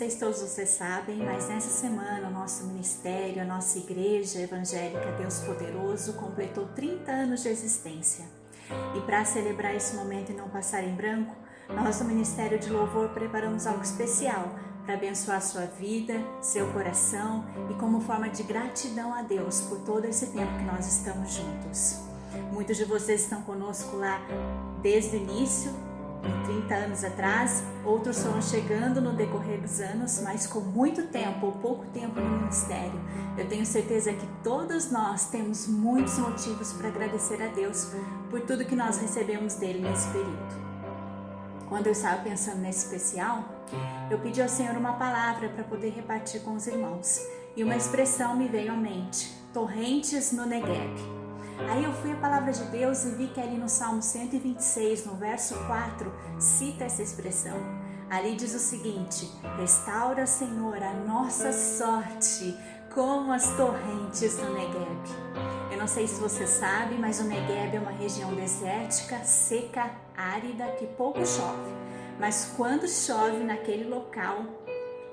sei se todos vocês sabem, mas nessa semana o nosso ministério, a nossa igreja evangélica Deus Poderoso completou 30 anos de existência. E para celebrar esse momento e não passar em branco, nós do Ministério de Louvor preparamos algo especial para abençoar sua vida, seu coração e como forma de gratidão a Deus por todo esse tempo que nós estamos juntos. Muitos de vocês estão conosco lá desde o início, 30 anos atrás, outros foram chegando no decorrer dos anos, mas com muito tempo ou pouco tempo no ministério. Eu tenho certeza que todos nós temos muitos motivos para agradecer a Deus por tudo que nós recebemos dele nesse período. Quando eu estava pensando nesse especial, eu pedi ao Senhor uma palavra para poder repartir com os irmãos. E uma expressão me veio à mente: torrentes no Negueb. Aí eu fui à palavra de Deus e vi que ali no Salmo 126, no verso 4, cita essa expressão. Ali diz o seguinte: restaura, Senhor, a nossa sorte como as torrentes do Negueb. Eu não sei se você sabe, mas o Negueb é uma região desértica, seca, árida, que pouco chove. Mas quando chove naquele local,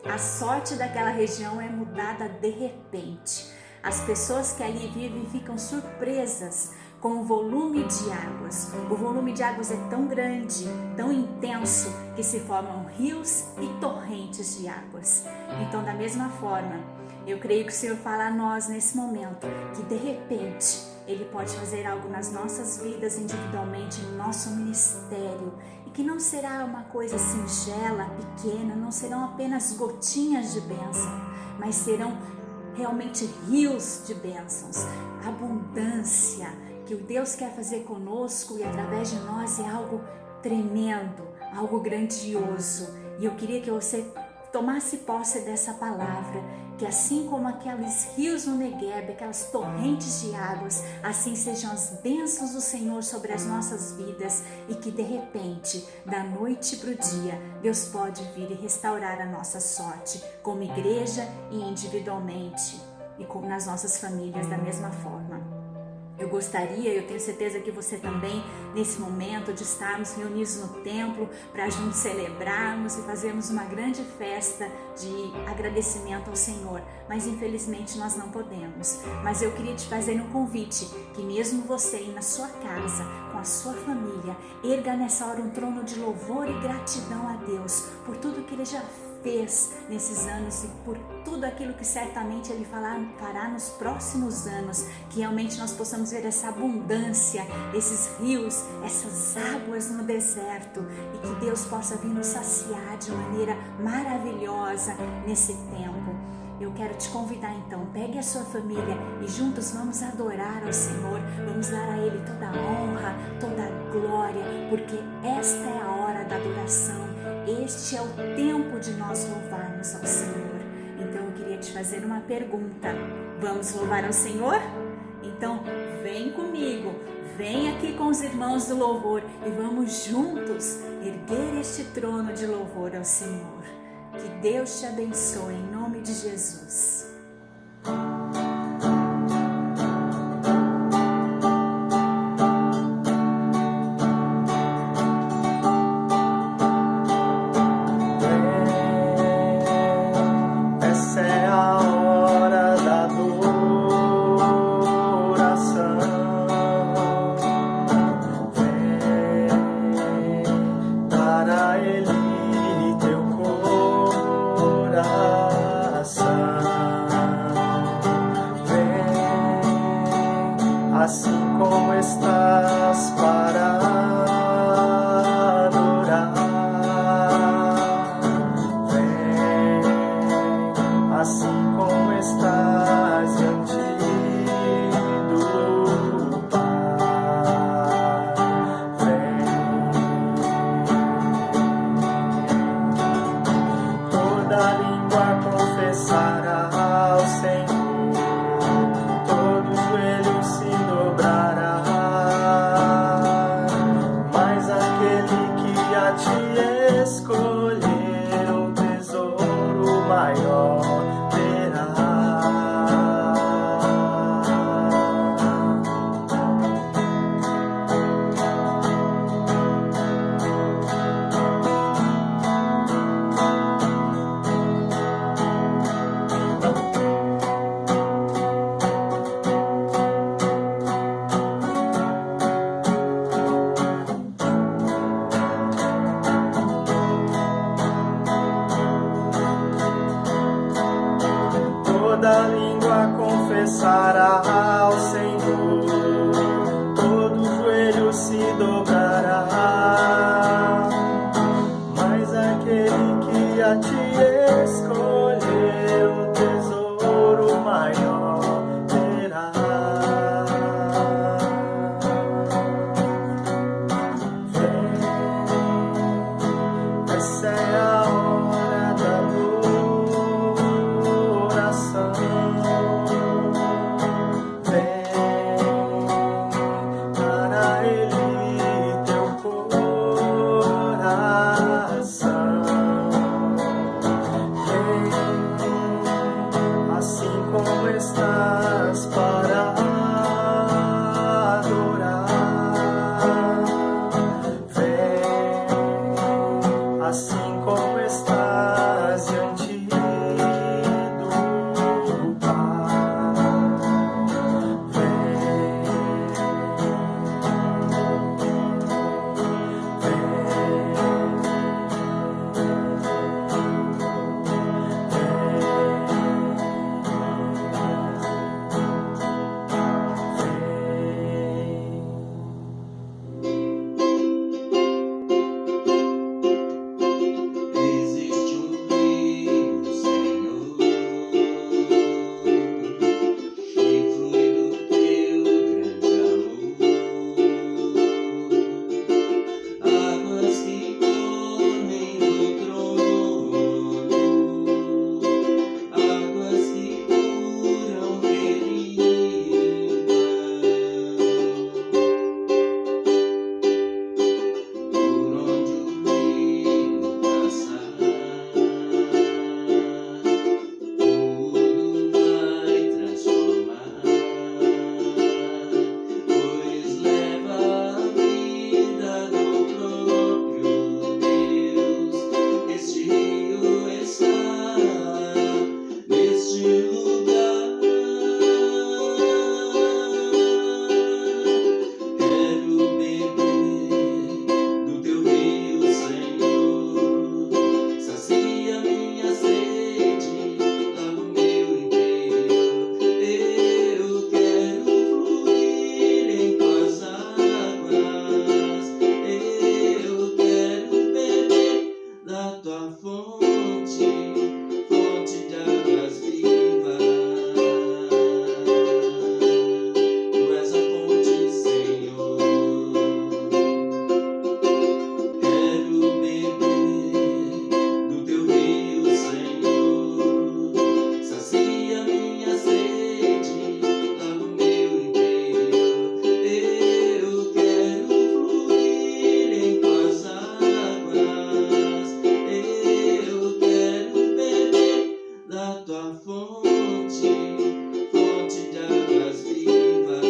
a sorte daquela região é mudada de repente. As pessoas que ali vivem ficam surpresas com o volume de águas. O volume de águas é tão grande, tão intenso, que se formam rios e torrentes de águas. Então, da mesma forma, eu creio que o Senhor fala a nós nesse momento que de repente Ele pode fazer algo nas nossas vidas individualmente, no nosso ministério, e que não será uma coisa singela, pequena, não serão apenas gotinhas de bênção, mas serão realmente rios de bênçãos, abundância, que o Deus quer fazer conosco e através de nós é algo tremendo, algo grandioso. E eu queria que você tomasse posse dessa palavra, que assim como aqueles rios no Negueb, aquelas torrentes de águas, assim sejam as bênçãos do Senhor sobre as nossas vidas e que de repente, da noite para o dia, Deus pode vir e restaurar a nossa sorte, como igreja e individualmente, e como nas nossas famílias da mesma forma. Eu gostaria, eu tenho certeza que você também, nesse momento de estarmos reunidos no templo para juntos celebrarmos e fazermos uma grande festa de agradecimento ao Senhor, mas infelizmente nós não podemos. Mas eu queria te fazer um convite, que mesmo você aí na sua casa, com a sua família, erga nessa hora um trono de louvor e gratidão a Deus por tudo que Ele já fez nesses anos e por tudo aquilo que certamente Ele fará nos próximos anos, que realmente nós possamos ver essa abundância, esses rios, essas águas no deserto, e que Deus possa vir nos saciar de maneira maravilhosa nesse tempo. Eu quero te convidar então, pegue a sua família e juntos vamos adorar ao Senhor, vamos dar a Ele toda a honra, toda a glória, porque esta é a hora da adoração, este é o tempo de nós louvarmos ao Senhor. Então eu queria te fazer uma pergunta: vamos louvar ao Senhor? Então vem comigo, vem aqui com os irmãos do louvor e vamos juntos erguer este trono de louvor ao Senhor. Que Deus te abençoe em nome de Jesus. Essa é a hora da adoração. Vem para Ele teu coração. Vem assim como estás para adorar. Vem assim como estás diante do Pai. Vem, toda língua confessará ao Senhor, todo joelho se dobrará língua confessará ao Senhor, todo joelho se dobrará, mas aquele que a ti escolheu, tesouro maior terá. Vem, essa é a hora da adoração. Vem, para Ele teu coração. Vem, assim como estás para adorar. Vem, assim como estás diante do Pai. Vem, Existe um rio, Senhor, que flui do teu grande amor, águas que correm do trono, águas que curam feridas, por onde o rio passar, tudo vai transformar, pois leva a vida do próprio Deus. Este rio está neste lugar. Quero beber do teu rio, Senhor. Sacia minha sede, lava o meu interior. Eu quero fluir em tuas águas. Eu quero beber da tua fonte, fonte de águas vivas. Tu és a fonte, Senhor. Quero beber do teu rio, Senhor. Sacia minha sede, lava o meu interior. Eu quero fluir em tuas águas. Eu quero beber da tua fonte, fonte de águas vivas.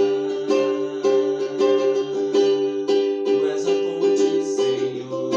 Tu és a fonte, Senhor.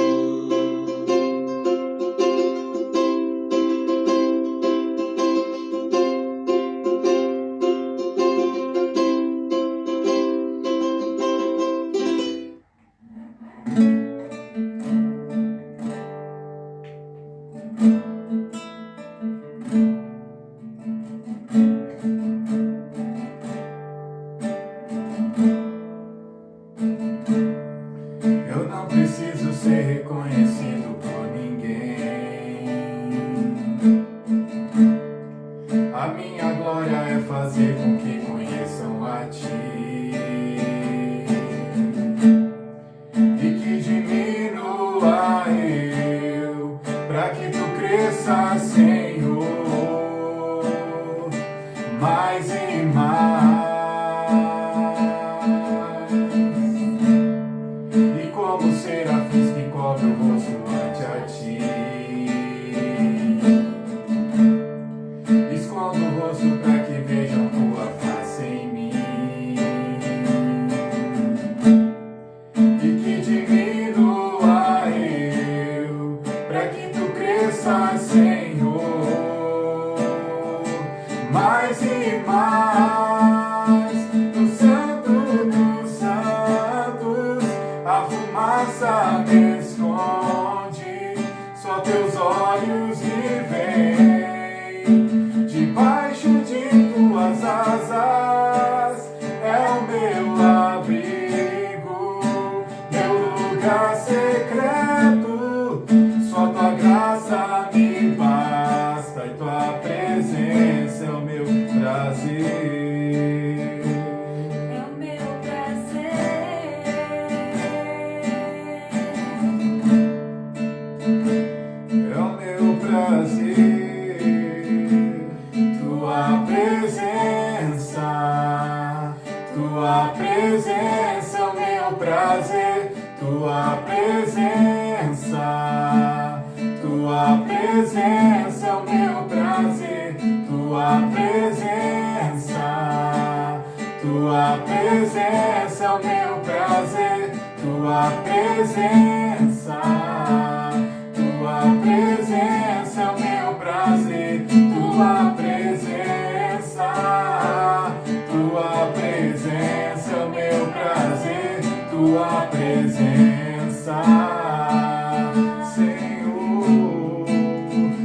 Eu não preciso ser reconhecido por ninguém. A minha glória é fazer com que conheçam a ti, e que diminua eu, pra que tu cresça, Senhor, mais e mais. E como serafins que cobrem o rosto ante a ti, escondo o rosto para que vejam tua face em mim, e que diminua eu, para que tu cresça, Senhor, mais e mais. No Santo dos Santos a fumaça me esconde, só teus olhos me veem, debaixo de prazer. É o meu prazer. É o meu prazer. Tua presença. Tua presença é o meu prazer. Tua presença. Tua presença é o meu prazer. Tua presença. Tua presença é o meu prazer. Tua presença. Tua presença é o meu prazer. Tua presença. Tua presença é o meu prazer. Tua presença, Senhor.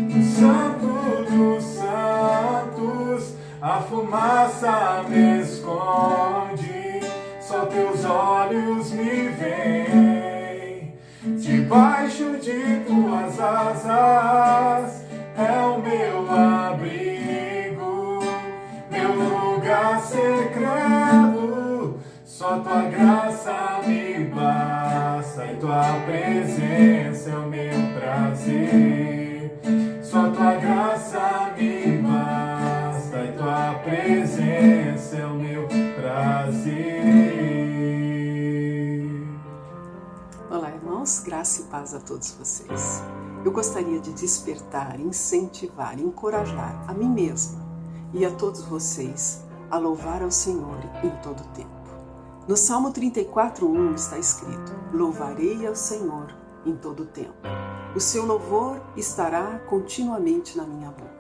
No Santo dos Santos, a fumaça me esconde, só teus olhos me veem. Debaixo de tuas asas é o meu abrigo, meu lugar secreto. Só tua graça me basta e tua presença é o meu prazer. Só tua graça me basta e tua presença é o meu prazer. Olá, irmãos, graça e paz a todos vocês. Eu gostaria de despertar, incentivar, encorajar a mim mesma e a todos vocês a louvar ao Senhor em todo o tempo. No Salmo 34:1 está escrito: louvarei ao Senhor em todo o tempo. O seu louvor estará continuamente na minha boca.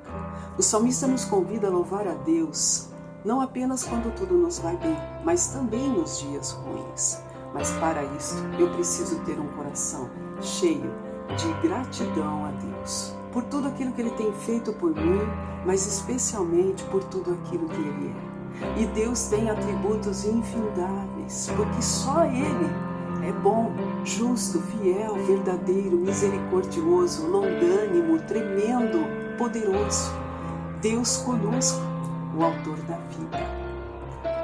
O salmista nos convida a louvar a Deus, não apenas quando tudo nos vai bem, mas também nos dias ruins. Mas para isso, eu preciso ter um coração cheio de gratidão a Deus, por tudo aquilo que Ele tem feito por mim, mas especialmente por tudo aquilo que Ele é. E Deus tem atributos infindáveis, porque só Ele é bom, justo, fiel, verdadeiro, misericordioso, longânimo, tremendo, poderoso. Deus conosco, o autor da vida.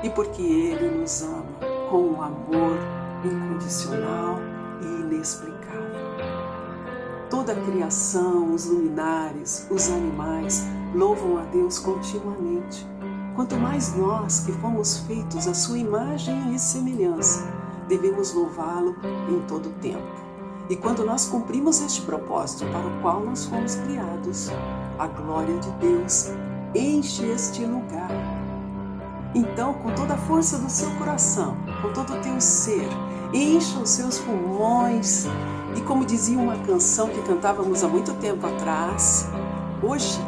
E porque Ele nos ama com um amor incondicional e inexplicável. Toda a criação, os luminares, os animais louvam a Deus continuamente. Quanto mais nós, que fomos feitos à sua imagem e semelhança, devemos louvá-lo em todo o tempo. E quando nós cumprimos este propósito para o qual nós fomos criados, a glória de Deus enche este lugar. Então, com toda a força do seu coração, com todo o teu ser, encha os seus pulmões. E como dizia uma canção que cantávamos há muito tempo atrás, hoje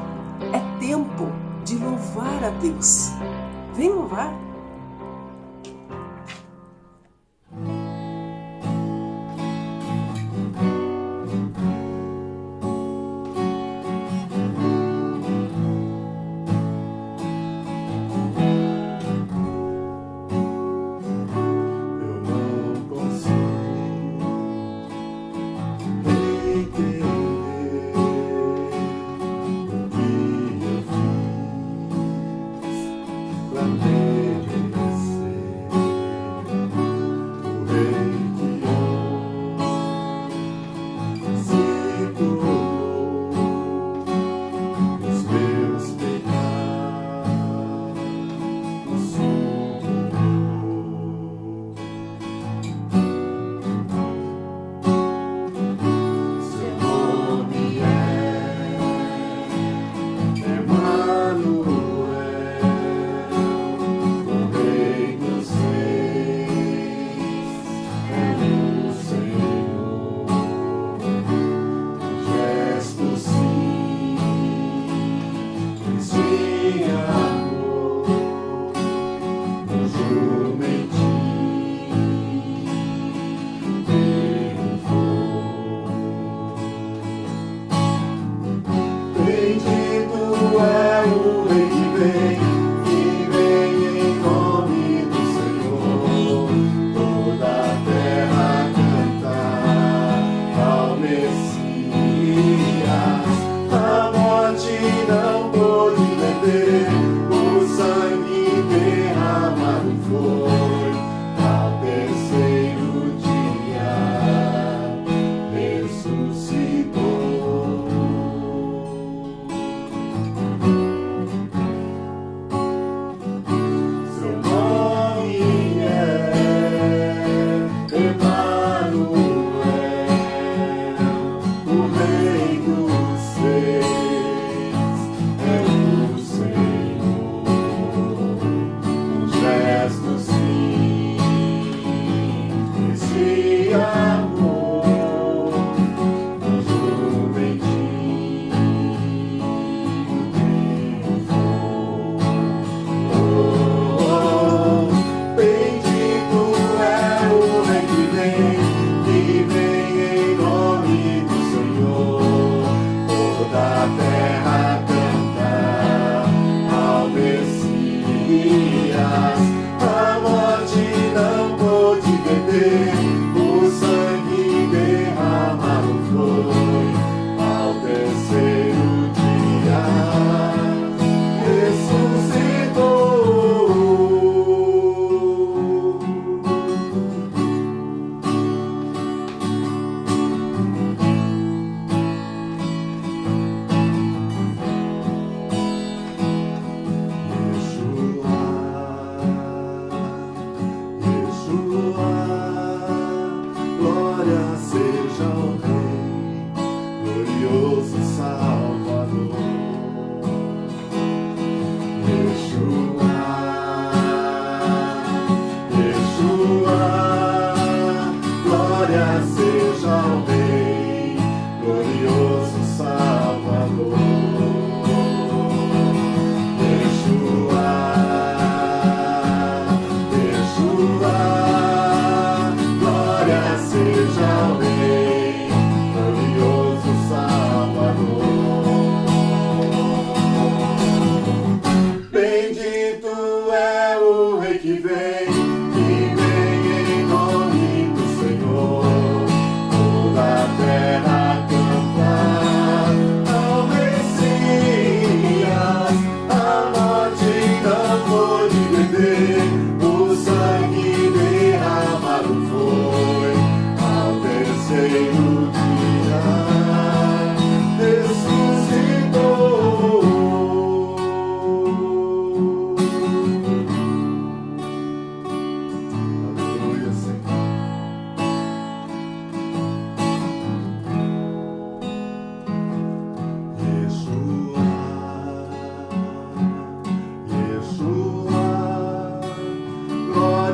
é tempo de louvar a Deus. Vem louvar.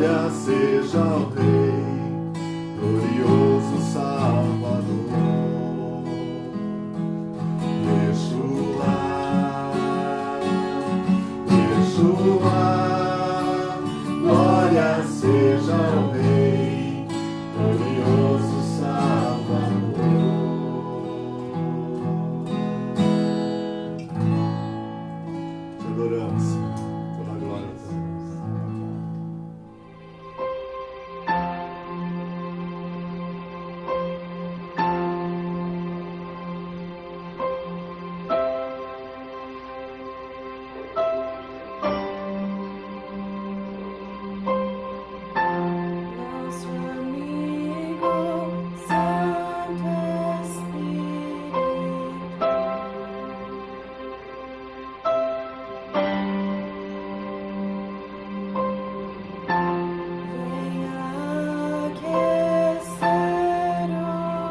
Glória seja ao Rei, glorioso Salvador. Yeshua, Yeshua, glória seja ao Rei, glorioso Salvador. Te adoramos, toda a glória a Deus. Nosso amigo Santo Espírito, venha aquecer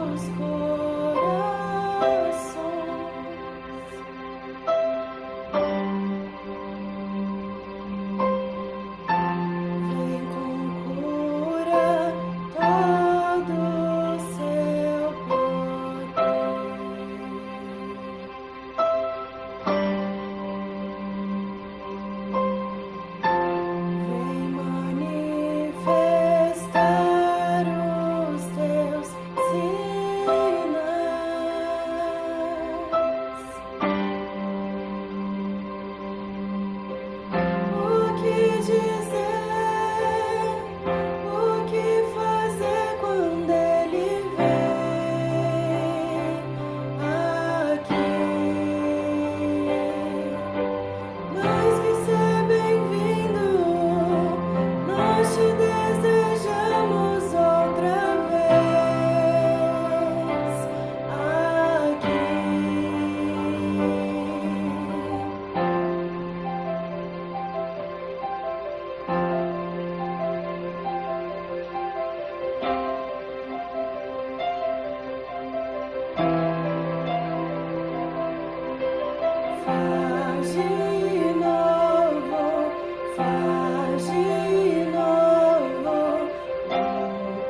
os corações. Vem com cura todo o seu poder. Vem manifestar os teus sinais. O que dizer, o que fazer quando ele vem aqui? Mais que ser bem-vindo, nós te desejamos outra vez aqui. Faz de novo o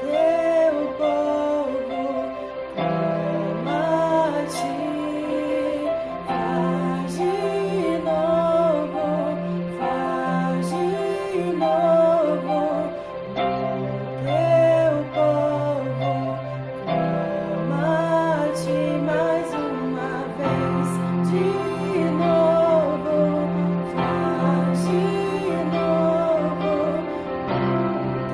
teu povo clama a ti. Faz de novo o teu povo clama a ti mais uma vez. De novo, faz de novo o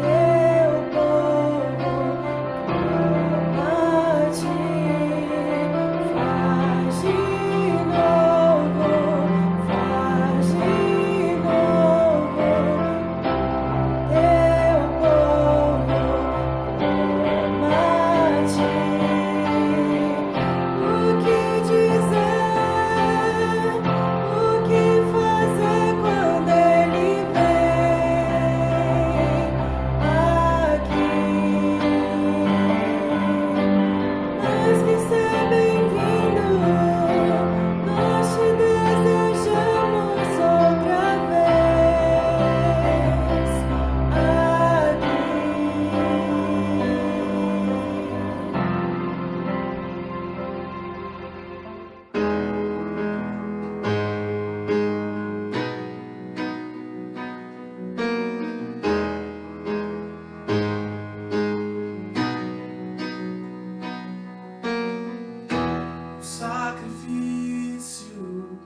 teu povo clama a ti. Faz de novo o teu povo clama a ti. O que dizer, o que fazer quando ele vem aqui? Mais que ser bem-vindo, nós te desejamos outra vez aqui. Um sacrifício,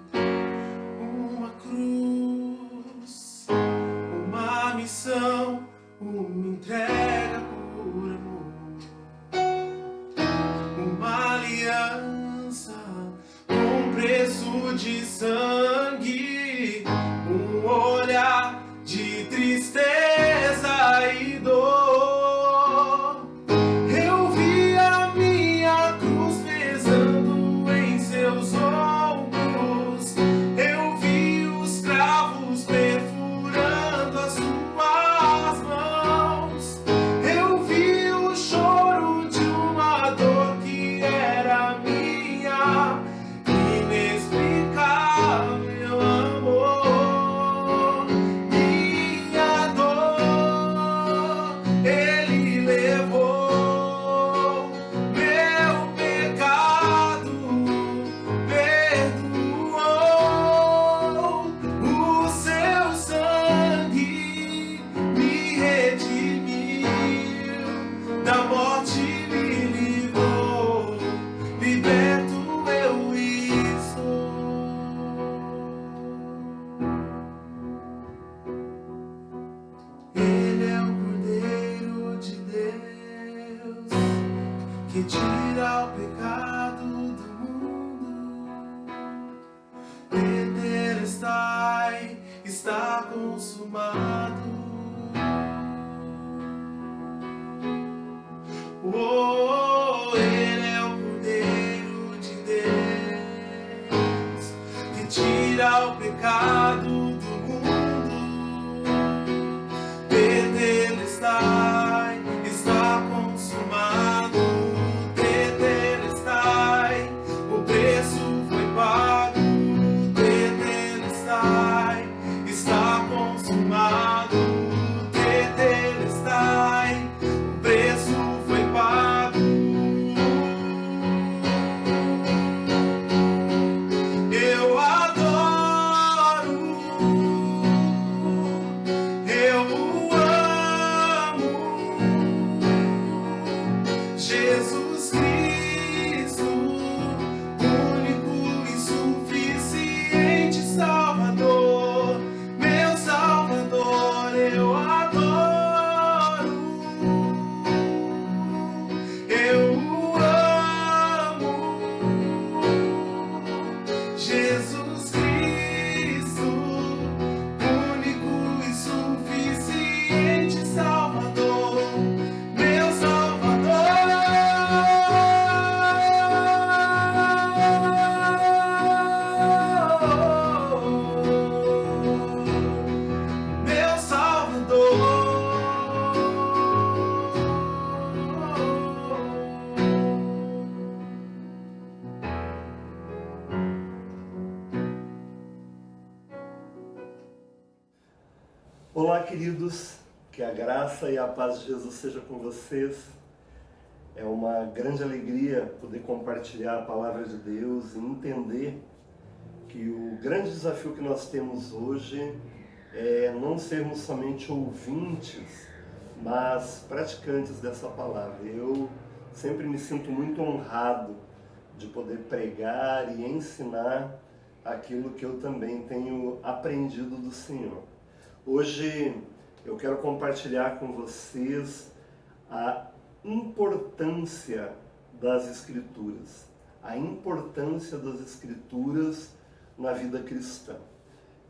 uma cruz, uma missão, uma entrega por amor, uma aliança com preço de sangue, um olhar de tristeza e dor. Eu vi a minha cruz pesando em seus ombros. Eu vi os cravos perfurando as suas mãos. Eu vi o choro de uma dor que era minha. Inexplicável amor, minha dor. consumado. Oh, Ele é o Cordeiro de Deus que tira o pecado do mundo. Tetelestai, está consumado. Tetelestai, o preço foi pago. Tetelestai, está consumado. Tetelestai, o preço foi pago. Eu adoro, eu o amo, Jesus Cristo, único e suficiente Salvador, meu Salvador, eu adoro, eu o amo, Jesus Cristo, único e suficiente Salvador, meu Salvador, meu Salvador. Olá, queridos, que a graça e a paz de Jesus seja com vocês. É uma grande alegria poder compartilhar a palavra de Deus e entender que o grande desafio que nós temos hoje é não sermos somente ouvintes, mas praticantes dessa palavra. Eu sempre me sinto muito honrado de poder pregar e ensinar aquilo que eu também tenho aprendido do Senhor. Hoje eu quero compartilhar com vocês a importância das Escrituras, a importância das Escrituras na vida cristã.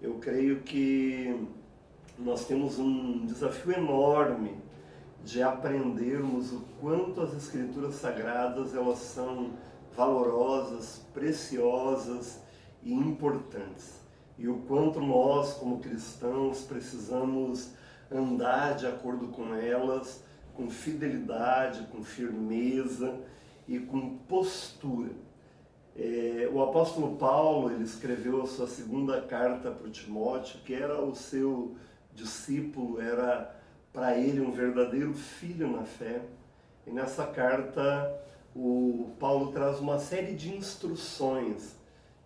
Eu creio que nós temos um desafio enorme de aprendermos o quanto as Escrituras Sagradas elas são valorosas, preciosas e importantes. E o quanto nós, como cristãos, precisamos andar de acordo com elas, com fidelidade, com firmeza e com postura. O apóstolo Paulo, ele escreveu a sua segunda carta para o Timóteo, que era o seu discípulo, era para ele um verdadeiro filho na fé. E nessa carta, o Paulo traz uma série de instruções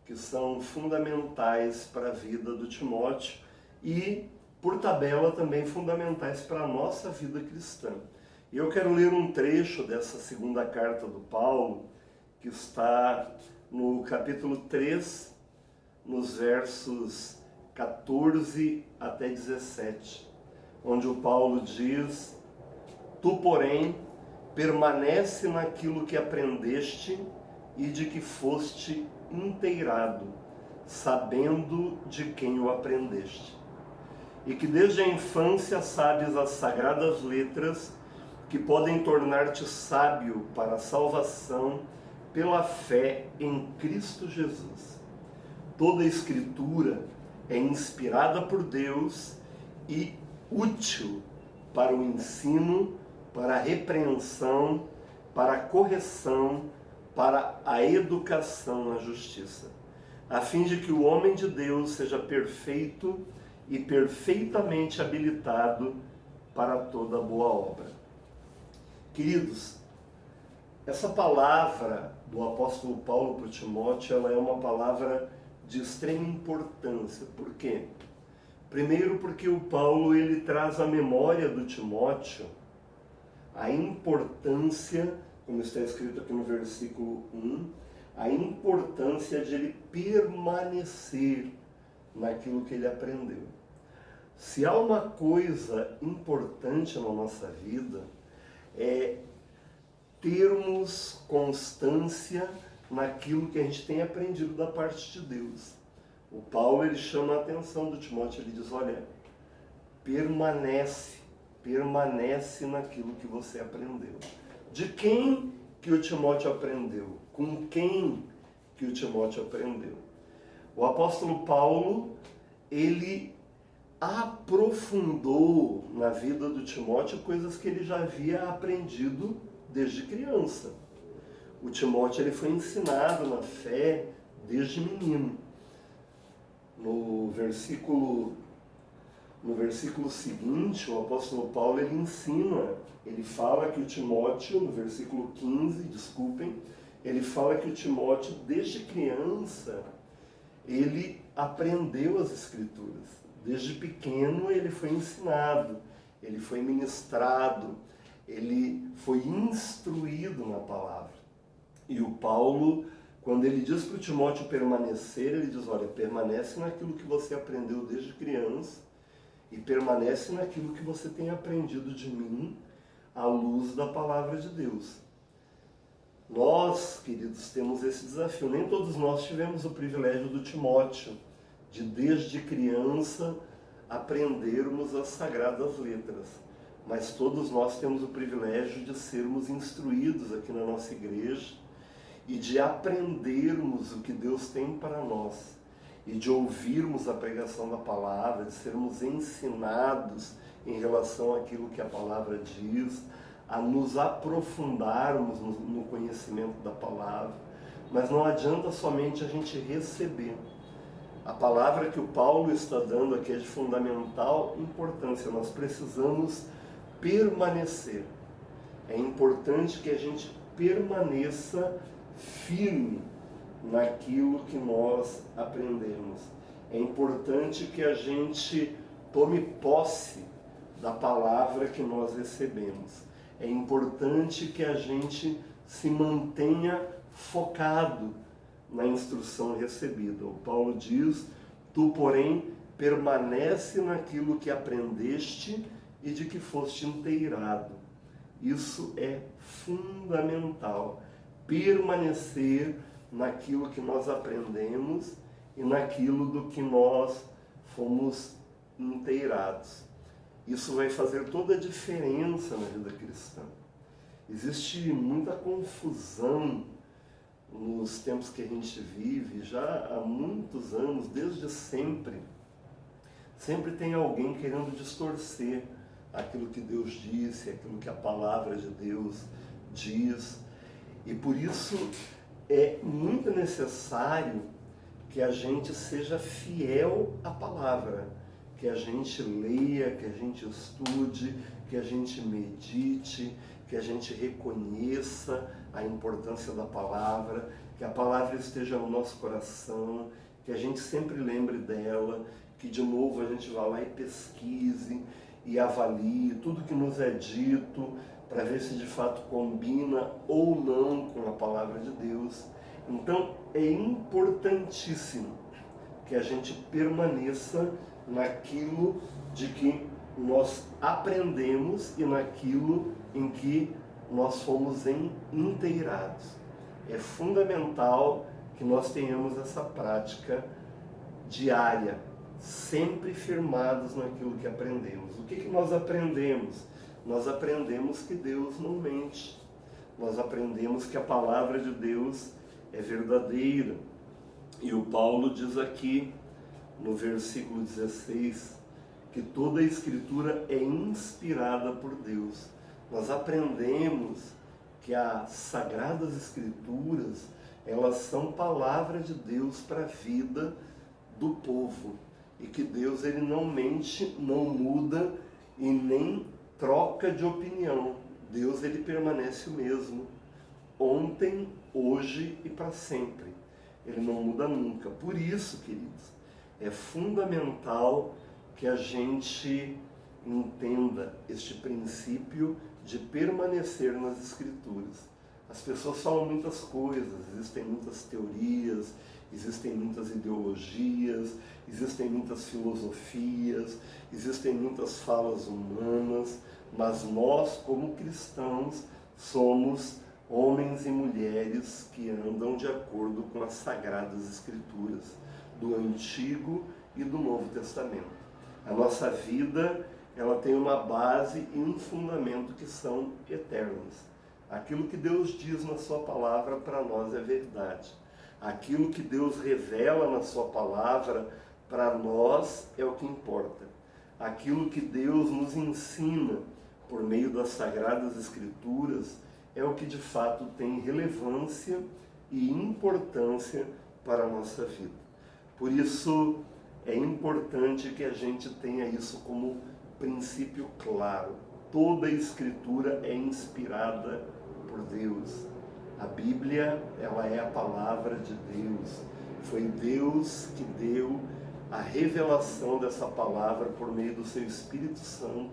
que são fundamentais para a vida do Timóteo e, por tabela, também fundamentais para a nossa vida cristã. E eu quero ler um trecho dessa segunda carta do Paulo, que está no capítulo 3, nos versos 14 até 17, onde o Paulo diz: Tu, porém, permanece naquilo que aprendeste e de que foste inteirado, sabendo de quem o aprendeste. E que desde a infância sabes as sagradas letras que podem tornar-te sábio para a salvação pela fé em Cristo Jesus. Toda a Escritura é inspirada por Deus e útil para o ensino, para a repreensão, para a correção, para a educação na justiça, a fim de que o homem de Deus seja perfeito e perfeitamente habilitado para toda boa obra. Queridos, essa palavra do apóstolo Paulo para o Timóteo, ela é uma palavra de extrema importância. Por quê? Primeiro porque o Paulo ele traz à memória do Timóteo a importância, como está escrito aqui no versículo 1, a importância de ele permanecer naquilo que ele aprendeu. Se há uma coisa importante na nossa vida, é termos constância naquilo que a gente tem aprendido da parte de Deus. O Paulo ele chama a atenção do Timóteo, ele diz, olha, permanece naquilo que você aprendeu. De quem que o Timóteo aprendeu? Com quem que o Timóteo aprendeu? O apóstolo Paulo, ele aprofundou na vida do Timóteo coisas que ele já havia aprendido desde criança. O Timóteo, ele foi ensinado na fé desde menino. No versículo seguinte, o apóstolo Paulo, ele ensina, ele fala que o Timóteo, no versículo 15, ele fala que o Timóteo, desde criança, ele aprendeu as Escrituras. Desde pequeno ele foi ensinado, ele foi ministrado, ele foi instruído na palavra. E o Paulo, quando ele diz para o Timóteo permanecer, ele diz, olha, permanece naquilo que você aprendeu desde criança e permanece naquilo que você tem aprendido de mim à luz da palavra de Deus. Nós, queridos, temos esse desafio. Nem todos nós tivemos o privilégio do Timóteo, de desde criança aprendermos as sagradas letras. Mas todos nós temos o privilégio de sermos instruídos aqui na nossa igreja e de aprendermos o que Deus tem para nós e de ouvirmos a pregação da palavra, de sermos ensinados em relação àquilo que a palavra diz, a nos aprofundarmos no conhecimento da palavra. Mas não adianta somente a gente receber. A palavra que o Paulo está dando aqui é de fundamental importância. Nós precisamos permanecer. É importante que a gente permaneça firme naquilo que nós aprendemos. É importante que a gente tome posse da palavra que nós recebemos. É importante que a gente se mantenha focado na instrução recebida. O Paulo diz, tu, porém, permanece naquilo que aprendeste e de que foste inteirado. Isso é fundamental. Permanecer naquilo que nós aprendemos e naquilo do que nós fomos inteirados. Isso vai fazer toda a diferença na vida cristã. Existe muita confusão nos tempos que a gente vive, já há muitos anos, desde sempre. Sempre tem alguém querendo distorcer aquilo que Deus disse, aquilo que a palavra de Deus diz. E por isso é muito necessário que a gente seja fiel à palavra, que a gente leia, que a gente estude, que a gente medite, que a gente reconheça a importância da palavra, que a palavra esteja no nosso coração, que a gente sempre lembre dela, que de novo a gente vá lá e pesquise e avalie tudo que nos é dito, para ver se de fato combina ou não com a palavra de Deus. Então é importantíssimo que a gente permaneça naquilo de que nós aprendemos e naquilo em que nós fomos inteirados. É fundamental que nós tenhamos essa prática diária, sempre firmados naquilo que aprendemos. O que nós aprendemos? Nós aprendemos que Deus não mente. Nós aprendemos que a palavra de Deus é verdadeira. E o Paulo diz aqui, no versículo 16, que toda a Escritura é inspirada por Deus. Nós aprendemos que as Sagradas Escrituras, elas são palavra de Deus para a vida do povo. E que Deus, ele não mente, não muda e nem troca de opinião. Deus, ele permanece o mesmo, ontem, hoje e para sempre. Ele não muda nunca. Por isso, queridos, é fundamental que a gente entenda este princípio de permanecer nas Escrituras. As pessoas falam muitas coisas, existem muitas teorias, existem muitas ideologias, existem muitas filosofias, existem muitas falas humanas, mas nós, como cristãos, somos homens e mulheres que andam de acordo com as Sagradas Escrituras, do Antigo e do Novo Testamento. A nossa vida, ela tem uma base e um fundamento que são eternos. Aquilo que Deus diz na sua palavra para nós é verdade. Aquilo que Deus revela na sua palavra para nós é o que importa. Aquilo que Deus nos ensina por meio das Sagradas Escrituras é o que de fato tem relevância e importância para a nossa vida. Por isso é importante que a gente tenha isso como princípio claro. Toda a Escritura é inspirada por Deus. A Bíblia, ela é a palavra de Deus. Foi Deus que deu a revelação dessa palavra por meio do seu Espírito Santo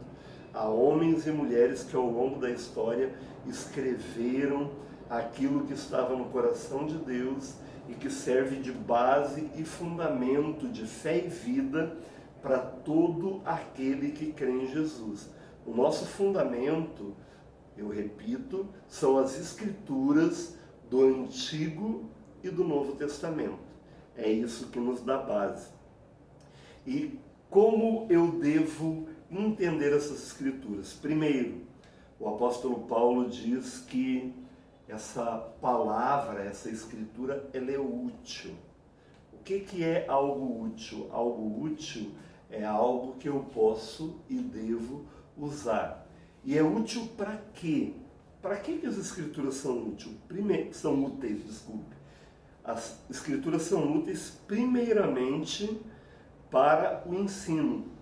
a homens e mulheres que ao longo da história escreveram aquilo que estava no coração de Deus e que serve de base e fundamento de fé e vida para todo aquele que crê em Jesus. O nosso fundamento, eu repito, são as Escrituras do Antigo e do Novo Testamento. É isso que nos dá base. E como eu devo entender essas Escrituras? Primeiro, o apóstolo Paulo diz que essa palavra, essa Escritura, ela é útil. O que é algo útil? Algo útil é algo que eu posso e devo usar. E é útil para quê? Para que as Escrituras são úteis? São úteis, desculpe. As Escrituras são úteis primeiramente para o ensino.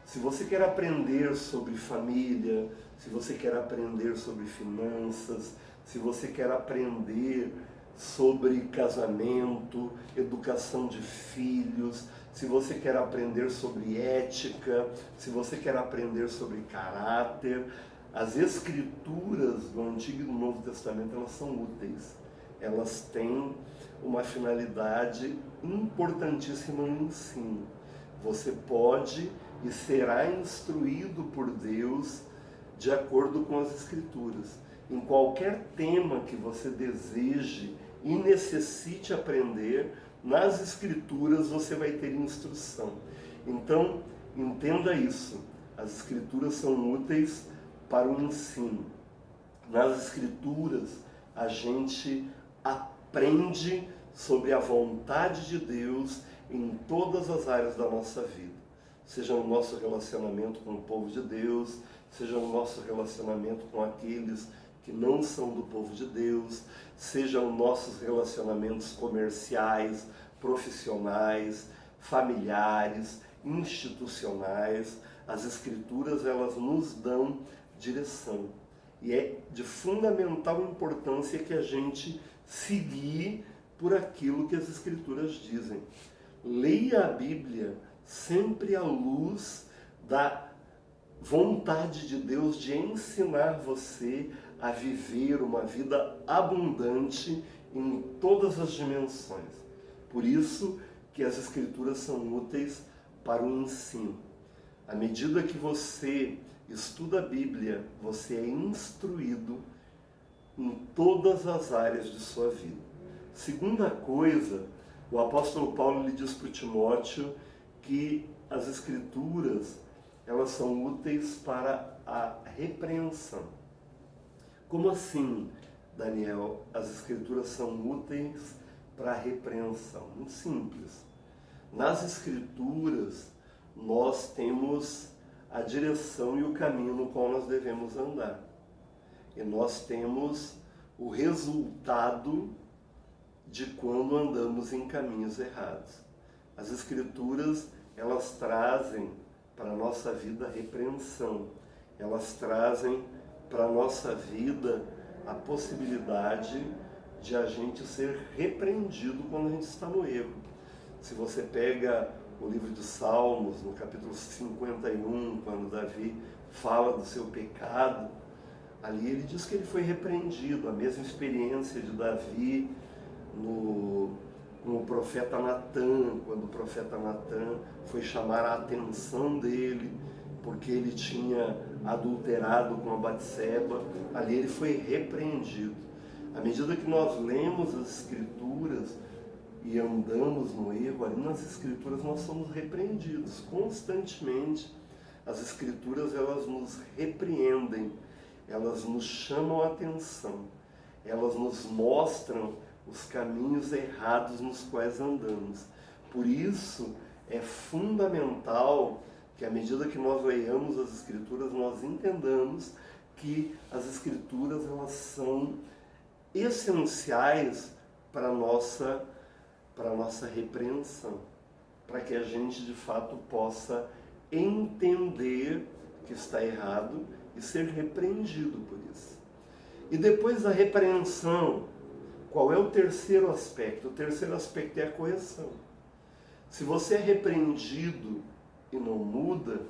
Se você quer aprender sobre família, se você quer aprender sobre finanças, se você quer aprender sobre casamento, educação de filhos, se você quer aprender sobre ética, se você quer aprender sobre caráter, as Escrituras do Antigo e do Novo Testamento, elas são úteis. Elas têm uma finalidade importantíssima no ensino. Você pode e será instruído por Deus de acordo com as Escrituras. Em qualquer tema que você deseje e necessite aprender, nas Escrituras você vai ter instrução. Então, entenda isso. As Escrituras são úteis para o ensino. Nas Escrituras, a gente aprende sobre a vontade de Deus em todas as áreas da nossa vida. Seja no nosso relacionamento com o povo de Deus, seja no nosso relacionamento com aqueles que não são do povo de Deus, sejam nossos relacionamentos comerciais, profissionais, familiares, institucionais. As Escrituras, elas nos dão direção. E é de fundamental importância que a gente se guie por aquilo que as Escrituras dizem. Leia a Bíblia sempre à luz da vontade de Deus de ensinar você a viver uma vida abundante em todas as dimensões. Por isso que as Escrituras são úteis para o ensino. À medida que você estuda a Bíblia, você é instruído em todas as áreas de sua vida. Segunda coisa, o apóstolo Paulo lhe diz para o Timóteo que as Escrituras, elas são úteis para a repreensão. Como assim, Daniel, as Escrituras são úteis para a repreensão? Muito simples. Nas Escrituras, nós temos a direção e o caminho no qual nós devemos andar. E nós temos o resultado de quando andamos em caminhos errados. As Escrituras, elas trazem para a nossa vida a repreensão. Elas trazem para a nossa vida a possibilidade de a gente ser repreendido quando a gente está no erro. Se você pega o livro de Salmos, no capítulo 51, quando Davi fala do seu pecado, ali ele diz que ele foi repreendido. A mesma experiência de Davi com o profeta Natã, quando o profeta Natã foi chamar a atenção dele, porque ele tinha adulterado com a Batseba, ali ele foi repreendido. À medida que nós lemos as Escrituras e andamos no erro, ali nas Escrituras nós somos repreendidos constantemente. as Escrituras, elas nos repreendem, elas nos chamam a atenção, elas nos mostram os caminhos errados nos quais andamos. Por isso, é fundamental que, à medida que nós leiamos as Escrituras, nós entendamos que as Escrituras, elas são essenciais para a nossa repreensão, para que a gente, de fato, possa entender que está errado e ser repreendido por isso. E depois da repreensão, qual é o terceiro aspecto? O terceiro aspecto é a correção. Se você é repreendido e não muda,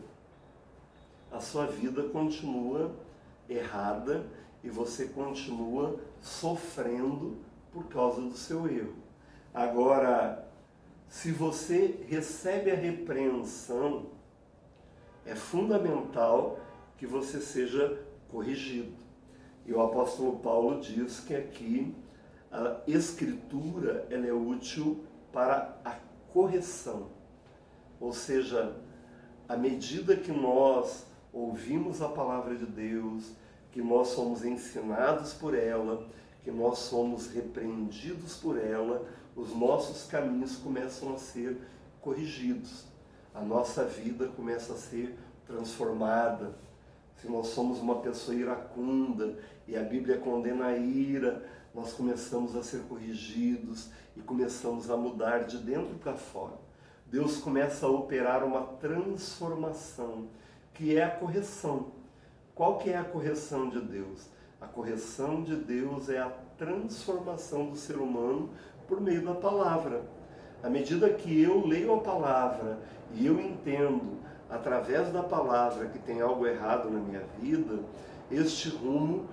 a sua vida continua errada e você continua sofrendo por causa do seu erro. Agora, se você recebe a repreensão, é fundamental que você seja corrigido. E o apóstolo Paulo diz que aqui a Escritura, ela é útil para a correção. Ou seja, à medida que nós ouvimos a palavra de Deus, que nós somos ensinados por ela, que nós somos repreendidos por ela, os nossos caminhos começam a ser corrigidos. A nossa vida começa a ser transformada. Se nós somos uma pessoa iracunda e a Bíblia condena a ira, nós começamos a ser corrigidos e começamos a mudar de dentro para fora. Deus começa a operar uma transformação, que é a correção. Qual que é a correção de Deus? A correção de Deus é a transformação do ser humano por meio da palavra. À medida que eu leio a palavra e eu entendo, através da palavra, que tem algo errado na minha vida, este rumo,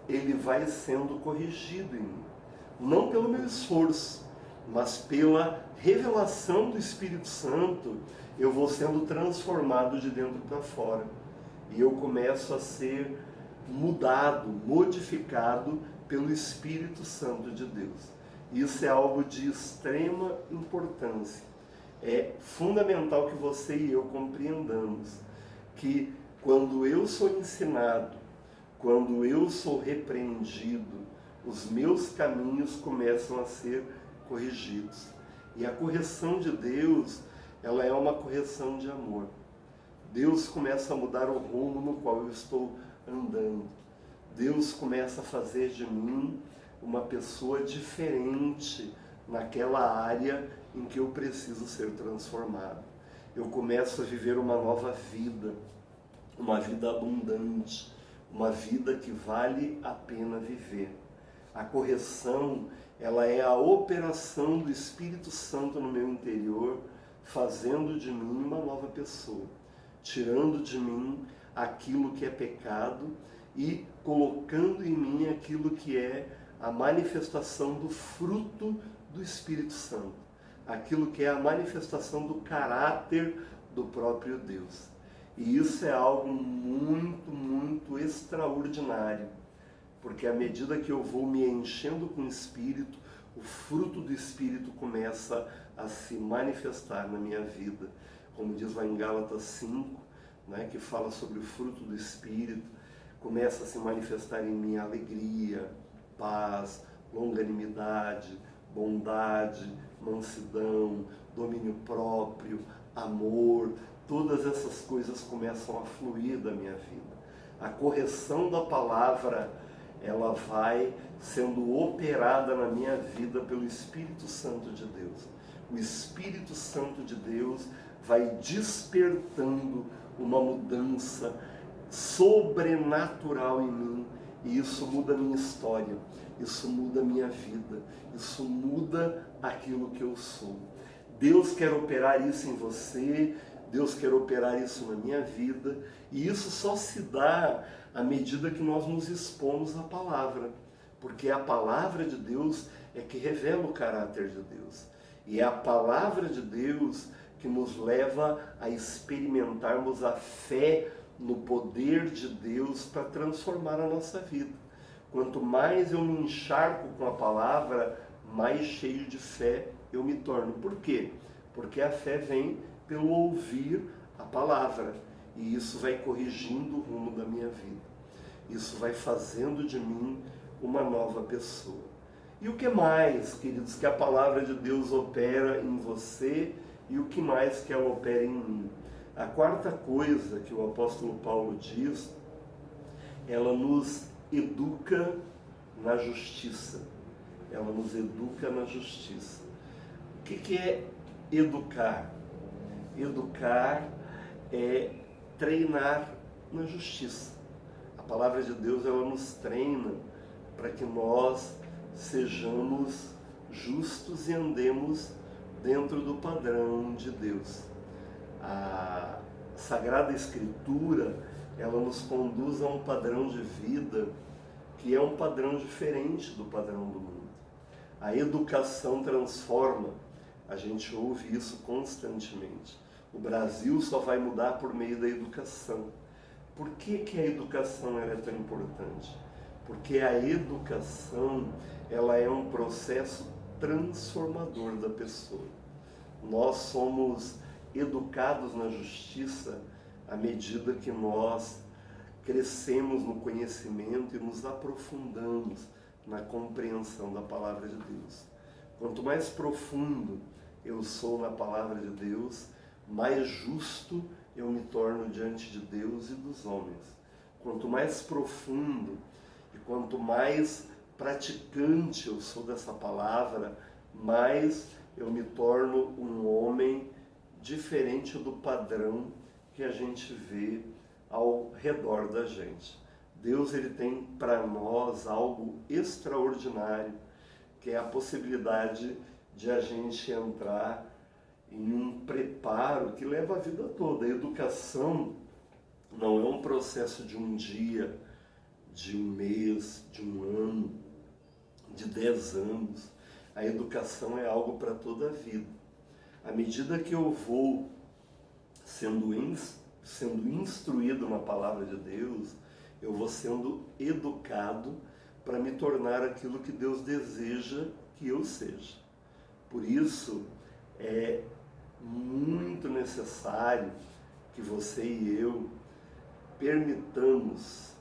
ele vai sendo corrigido em mim. Não pelo meu esforço, mas pela revelação do Espírito Santo, eu vou sendo transformado de dentro para fora. E eu começo a ser mudado, modificado pelo Espírito Santo de Deus. Isso é algo de extrema importância. É fundamental que você e eu compreendamos que quando eu sou ensinado, quando eu sou repreendido, os meus caminhos começam a ser corrigidos. E a correção de Deus, ela é uma correção de amor. Deus começa a mudar o rumo no qual eu estou andando. Deus começa a fazer de mim uma pessoa diferente naquela área em que eu preciso ser transformado. Eu começo a viver uma nova vida, uma vida abundante, uma vida que vale a pena viver. A correção, ela é a operação do Espírito Santo no meu interior, fazendo de mim uma nova pessoa, tirando de mim aquilo que é pecado e colocando em mim aquilo que é a manifestação do fruto do Espírito Santo, aquilo que é a manifestação do caráter do próprio Deus. E isso é algo muito, muito extraordinário, porque à medida que eu vou me enchendo com o Espírito, o fruto do Espírito começa a se manifestar na minha vida. Como diz lá em Gálatas 5, que fala sobre o fruto do Espírito, começa a se manifestar em mim alegria, paz, longanimidade, bondade, mansidão, domínio próprio, amor. Todas essas coisas começam a fluir da minha vida. A correção da palavra, ela vai sendo operada na minha vida pelo Espírito Santo de Deus. O Espírito Santo de Deus vai despertando uma mudança sobrenatural em mim, e isso muda a minha história, isso muda a minha vida, isso muda aquilo que eu sou. Deus quer operar isso em você, Deus quer operar isso na minha vida, e isso só se dá à medida que nós nos expomos à palavra, porque a palavra de Deus é que revela o caráter de Deus, e é a palavra de Deus que nos leva a experimentarmos a fé no poder de Deus para transformar a nossa vida. Quanto mais eu me encharco com a palavra, mais cheio de fé eu me torno. Por quê? Porque a fé vem pelo ouvir a palavra. E isso vai corrigindo o rumo da minha vida. Isso vai fazendo de mim uma nova pessoa. E o que mais, queridos, que a palavra de Deus opera em você e o que mais que ela opera em mim? A quarta coisa que o apóstolo Paulo diz, ela nos educa na justiça. Ela nos educa na justiça. O que é educar? Educar é treinar na justiça. A palavra de Deus, ela nos treina para que nós sejamos justos e andemos dentro do padrão de Deus. A Sagrada Escritura, ela nos conduz a um padrão de vida que é um padrão diferente do padrão do mundo. A educação transforma, a gente ouve isso constantemente. O Brasil só vai mudar por meio da educação. Por que a educação é tão importante? Porque a educação, ela é um processo transformador da pessoa. Nós somos educados na justiça à medida que nós crescemos no conhecimento e nos aprofundamos na compreensão da palavra de Deus. Quanto mais profundo eu sou na palavra de Deus, mais justo eu me torno diante de Deus e dos homens. Quanto mais profundo e quanto mais praticante eu sou dessa palavra, mais eu me torno um homem diferente do padrão que a gente vê ao redor da gente. Deus, ele tem para nós algo extraordinário, que é a possibilidade de a gente entrar em um preparo que leva a vida toda. A educação não é um processo de um dia, de um mês, de um ano, de 10 anos. A educação é algo para toda a vida. À medida que eu vou sendo instruído na palavra de Deus, eu vou sendo educado para me tornar aquilo que Deus deseja que eu seja. Por isso, é muito necessário que você e eu permitamos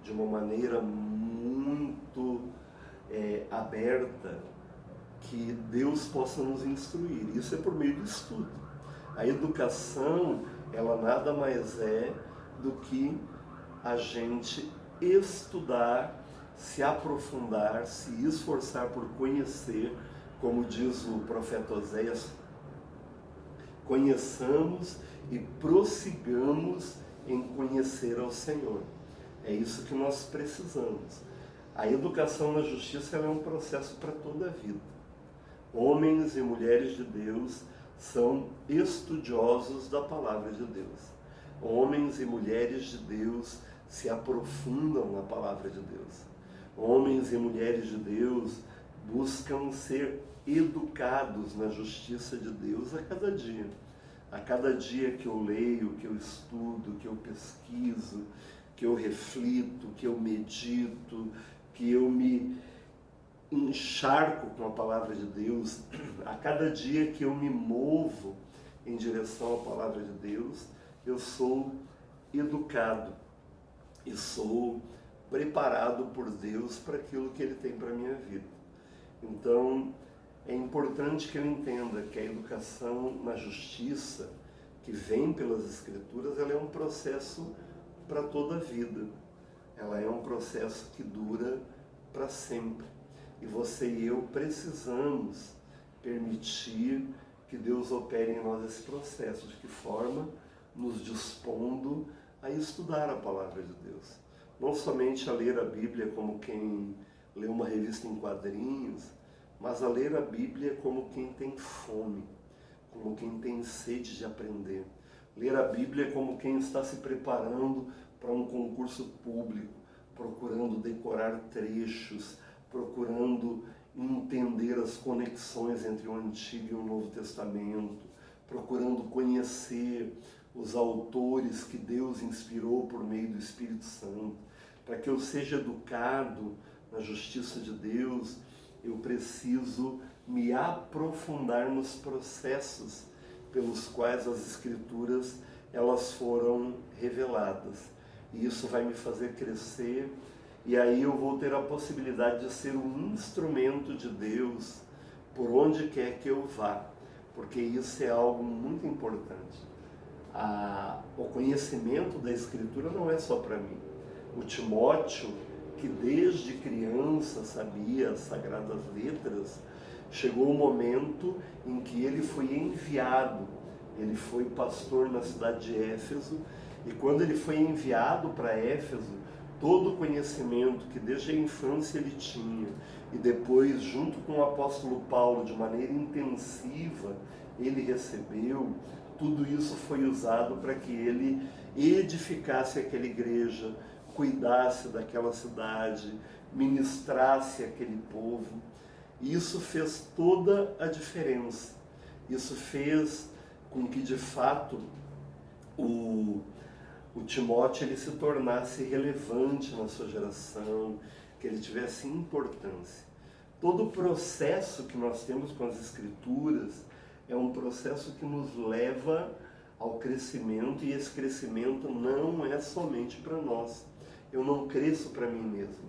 de uma maneira muito aberta que Deus possa nos instruir. Isso é por meio do estudo. A educação, ela nada mais é do que a gente estudar, se aprofundar, se esforçar por conhecer, como diz o profeta Oséias, conheçamos e prossigamos em conhecer ao Senhor. É isso que nós precisamos. A educação na justiça, ela é um processo para toda a vida. Homens e mulheres de Deus são estudiosos da palavra de Deus. Homens e mulheres de Deus se aprofundam na palavra de Deus. Homens e mulheres de Deus buscam ser educados na justiça de Deus a cada dia. A cada dia que eu leio, que eu estudo, que eu pesquiso, que eu reflito, que eu medito, que eu me encharco com a palavra de Deus, a cada dia que eu me movo em direção à palavra de Deus, eu sou educado e sou preparado por Deus para aquilo que Ele tem para a minha vida. Então, é importante que eu entenda que a educação na justiça, que vem pelas Escrituras, ela é um processo para toda a vida. Ela é um processo que dura para sempre. E você e eu precisamos permitir que Deus opere em nós esse processo. De que forma? Nos dispondo a estudar a palavra de Deus. Não somente a ler a Bíblia como quem lê uma revista em quadrinhos, mas a ler a Bíblia como quem tem fome, como quem tem sede de aprender. Ler a Bíblia como quem está se preparando para um concurso público, procurando decorar trechos, procurando entender as conexões entre o Antigo e o Novo Testamento, procurando conhecer os autores que Deus inspirou por meio do Espírito Santo. Para que eu seja educado na justiça de Deus, eu preciso me aprofundar nos processos pelos quais as Escrituras elas foram reveladas. E isso vai me fazer crescer, e aí eu vou ter a possibilidade de ser um instrumento de Deus por onde quer que eu vá, porque isso é algo muito importante. O conhecimento da Escritura não é só para mim. O Timóteo, que desde criança sabia as Sagradas Letras, chegou o momento em que ele foi enviado. Ele foi pastor na cidade de Éfeso, e quando ele foi enviado para Éfeso, todo o conhecimento que desde a infância ele tinha, e depois, junto com o apóstolo Paulo, de maneira intensiva, ele recebeu, tudo isso foi usado para que ele edificasse aquela igreja, cuidasse daquela cidade, ministrasse aquele povo. E isso fez toda a diferença. Isso fez com que, de fato, o Timóteo ele se tornasse relevante na sua geração, que ele tivesse importância. Todo o processo que nós temos com as Escrituras é um processo que nos leva ao crescimento, e esse crescimento não é somente para nós. Eu não cresço para mim mesmo,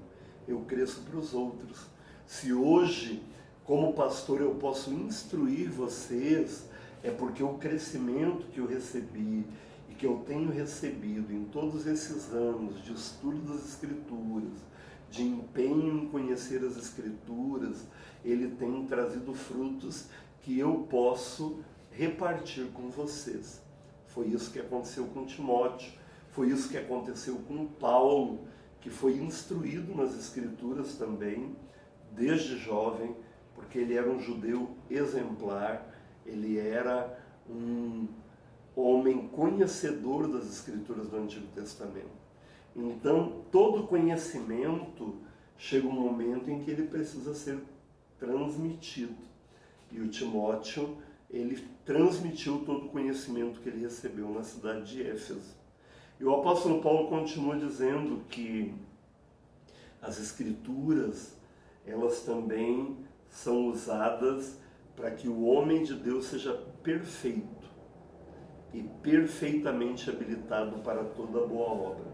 eu cresço para os outros. Se hoje, como pastor, eu posso instruir vocês, é porque o crescimento que eu recebi e que eu tenho recebido em todos esses anos de estudo das Escrituras, de empenho em conhecer as Escrituras, ele tem trazido frutos que eu posso repartir com vocês. Foi isso que aconteceu com Timóteo, foi isso que aconteceu com Paulo, que foi instruído nas Escrituras também, desde jovem, porque ele era um judeu exemplar, ele era um homem conhecedor das Escrituras do Antigo Testamento. Então, todo conhecimento chega um momento em que ele precisa ser transmitido. E o Timóteo, ele transmitiu todo o conhecimento que ele recebeu na cidade de Éfeso. E o apóstolo Paulo continua dizendo que as Escrituras, elas também são usadas para que o homem de Deus seja perfeito e perfeitamente habilitado para toda boa obra.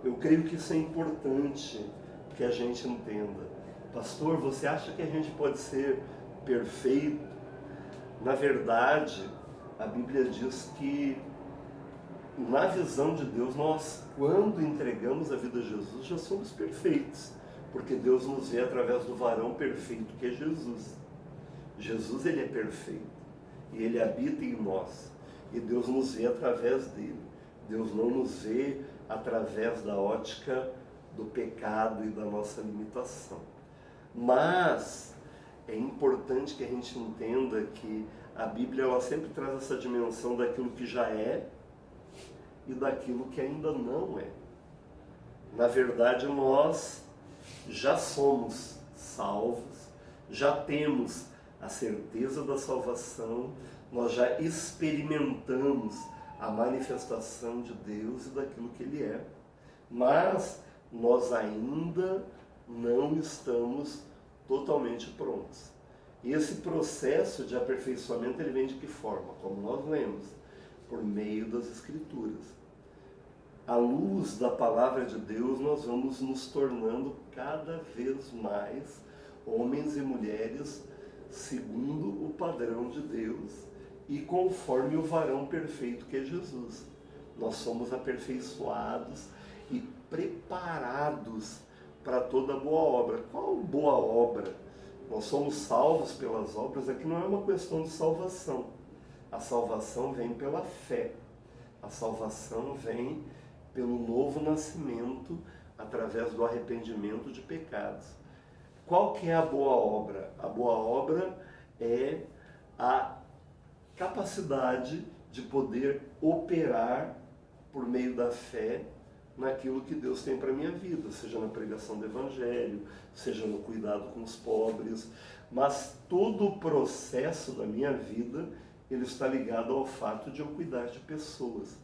Eu creio que isso é importante que a gente entenda. Pastor, você acha que a gente pode ser perfeito? Na verdade, a Bíblia diz que, na visão de Deus, nós, quando entregamos a vida a Jesus, já somos perfeitos, porque Deus nos vê através do varão perfeito que é Jesus. Jesus, ele é perfeito, e ele habita em nós, e Deus nos vê através dele. Deus não nos vê através da ótica do pecado e da nossa limitação. Mas é importante que a gente entenda que a Bíblia ela sempre traz essa dimensão daquilo que já é e daquilo que ainda não é. Na verdade, nós já somos salvos, já temos a certeza da salvação, nós já experimentamos a manifestação de Deus e daquilo que Ele é. Mas nós ainda não estamos totalmente prontos. E esse processo de aperfeiçoamento, ele vem de que forma? Como nós lemos, por meio das Escrituras. À luz da palavra de Deus, nós vamos nos tornando cada vez mais homens e mulheres segundo o padrão de Deus e conforme o varão perfeito que é Jesus. Nós somos aperfeiçoados e preparados para toda boa obra. Qual boa obra? Nós somos salvos pelas obras, aqui não é uma questão de salvação. A salvação vem pela fé. A salvação vem pelo novo nascimento através do arrependimento de pecados. Qual que é a boa obra? A boa obra é a capacidade de poder operar por meio da fé naquilo que Deus tem para a minha vida, seja na pregação do Evangelho, seja no cuidado com os pobres, mas todo o processo da minha vida, ele está ligado ao fato de eu cuidar de pessoas,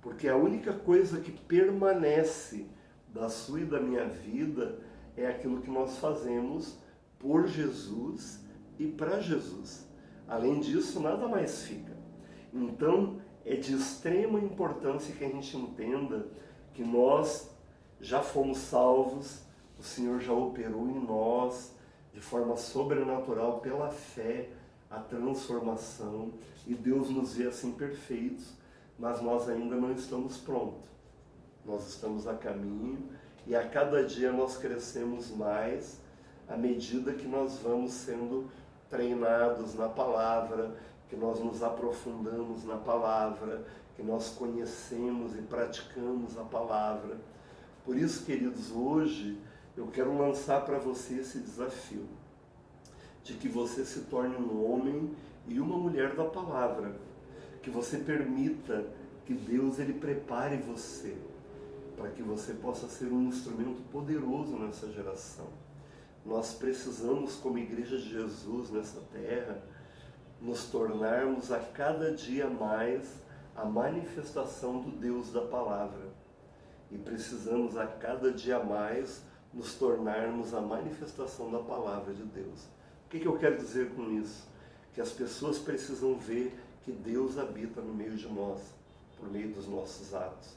porque a única coisa que permanece da sua e da minha vida é aquilo que nós fazemos por Jesus e para Jesus. Além disso, nada mais fica. Então, é de extrema importância que a gente entenda que nós já fomos salvos, o Senhor já operou em nós de forma sobrenatural pela fé a transformação, e Deus nos vê assim perfeitos, mas nós ainda não estamos prontos. Nós estamos a caminho e a cada dia nós crescemos mais à medida que nós vamos sendo treinados na palavra, que nós nos aprofundamos na palavra, que nós conhecemos e praticamos a palavra. Por isso, queridos, hoje eu quero lançar para você esse desafio de que você se torne um homem e uma mulher da palavra, que você permita que Deus ele prepare você para que você possa ser um instrumento poderoso nessa geração. Nós precisamos, como Igreja de Jesus nessa terra, nos tornarmos a cada dia mais a manifestação do Deus da palavra. E precisamos a cada dia mais nos tornarmos a manifestação da palavra de Deus. O que eu quero dizer com isso? Que as pessoas precisam ver que Deus habita no meio de nós, por meio dos nossos atos.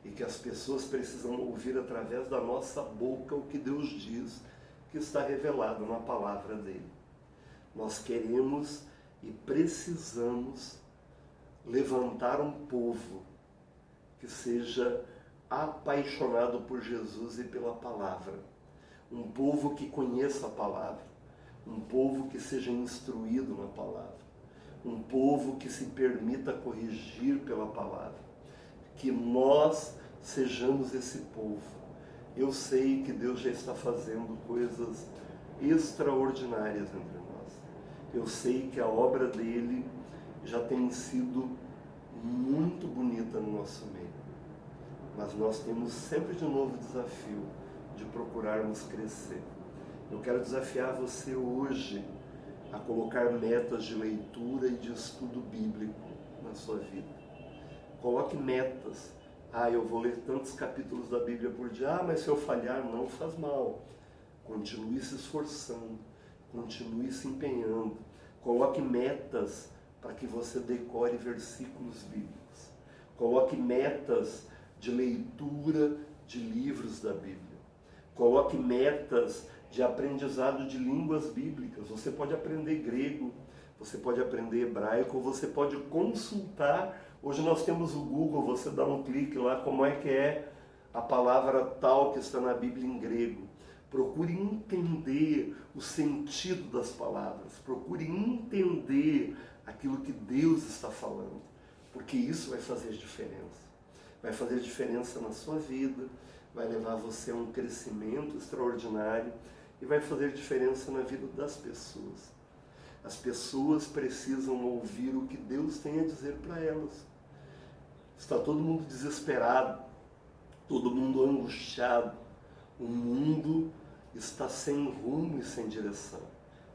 E que as pessoas precisam ouvir através da nossa boca o que Deus diz, que está revelado na palavra dele. Nós queremos e precisamos levantar um povo que seja apaixonado por Jesus e pela palavra. Um povo que conheça a palavra. Um povo que seja instruído na palavra. Um povo que se permita corrigir pela palavra. Que nós sejamos esse povo. Eu sei que Deus já está fazendo coisas extraordinárias entre nós. Eu sei que a obra dele já tem sido muito bonita no nosso meio. Mas nós temos sempre de novo o desafio de procurarmos crescer. Eu quero desafiar você hoje a colocar metas de leitura e de estudo bíblico na sua vida. Coloque metas. Eu vou ler tantos capítulos da Bíblia por dia. Mas se eu falhar, não faz mal. Continue se esforçando. Continue se empenhando. Coloque metas para que você decore versículos bíblicos. Coloque metas de leitura de livros da Bíblia. Coloque metas de aprendizado de línguas bíblicas. Você pode aprender grego, você pode aprender hebraico, você pode consultar. Hoje nós temos o Google, você dá um clique lá, como é que é a palavra tal que está na Bíblia em grego. Procure entender o sentido das palavras, procure entender aquilo que Deus está falando, porque isso vai fazer diferença. Vai fazer diferença na sua vida, vai levar você a um crescimento extraordinário e vai fazer diferença na vida das pessoas. As pessoas precisam ouvir o que Deus tem a dizer para elas. Está todo mundo desesperado, todo mundo angustiado. O mundo está sem rumo e sem direção.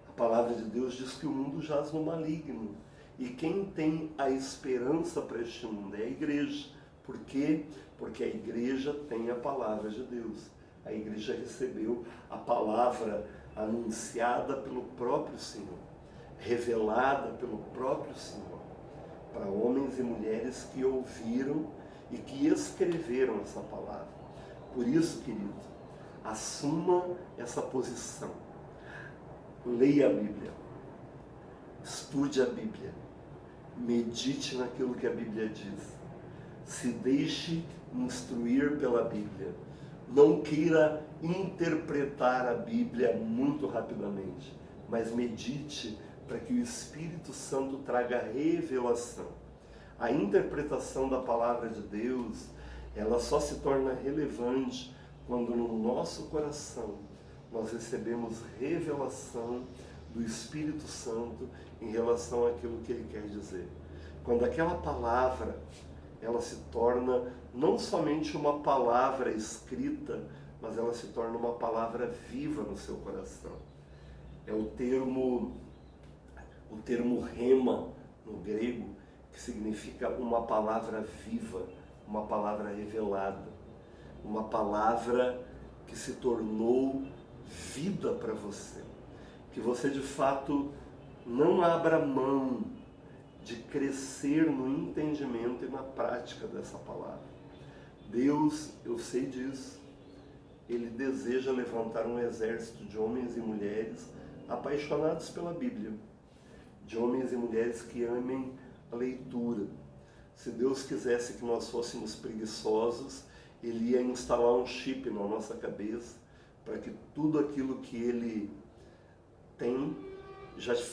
A palavra de Deus diz que o mundo jaz no maligno. E quem tem a esperança para este mundo é a igreja. Por quê? Porque a igreja tem a palavra de Deus. A igreja recebeu a palavra anunciada pelo próprio Senhor, revelada pelo próprio Senhor, para homens e mulheres que ouviram e que escreveram essa palavra. Por isso, querido, assuma essa posição. Leia a Bíblia, estude a Bíblia, medite naquilo que a Bíblia diz, se deixe instruir pela Bíblia. Não queira interpretar a Bíblia muito rapidamente, mas medite para que o Espírito Santo traga revelação. A interpretação da palavra de Deus, ela só se torna relevante quando no nosso coração nós recebemos revelação do Espírito Santo em relação àquilo que Ele quer dizer. Quando aquela palavra, ela se torna não somente uma palavra escrita, mas ela se torna uma palavra viva no seu coração. É o termo rema no grego, que significa uma palavra viva, uma palavra revelada, uma palavra que se tornou vida para você. Que você de fato não abra mão de crescer no entendimento e na prática dessa palavra. Deus, eu sei disso, Ele deseja levantar um exército de homens e mulheres apaixonados pela Bíblia, de homens e mulheres que amem a leitura. Se Deus quisesse que nós fôssemos preguiçosos, Ele ia instalar um chip na nossa cabeça para que tudo aquilo que Ele tem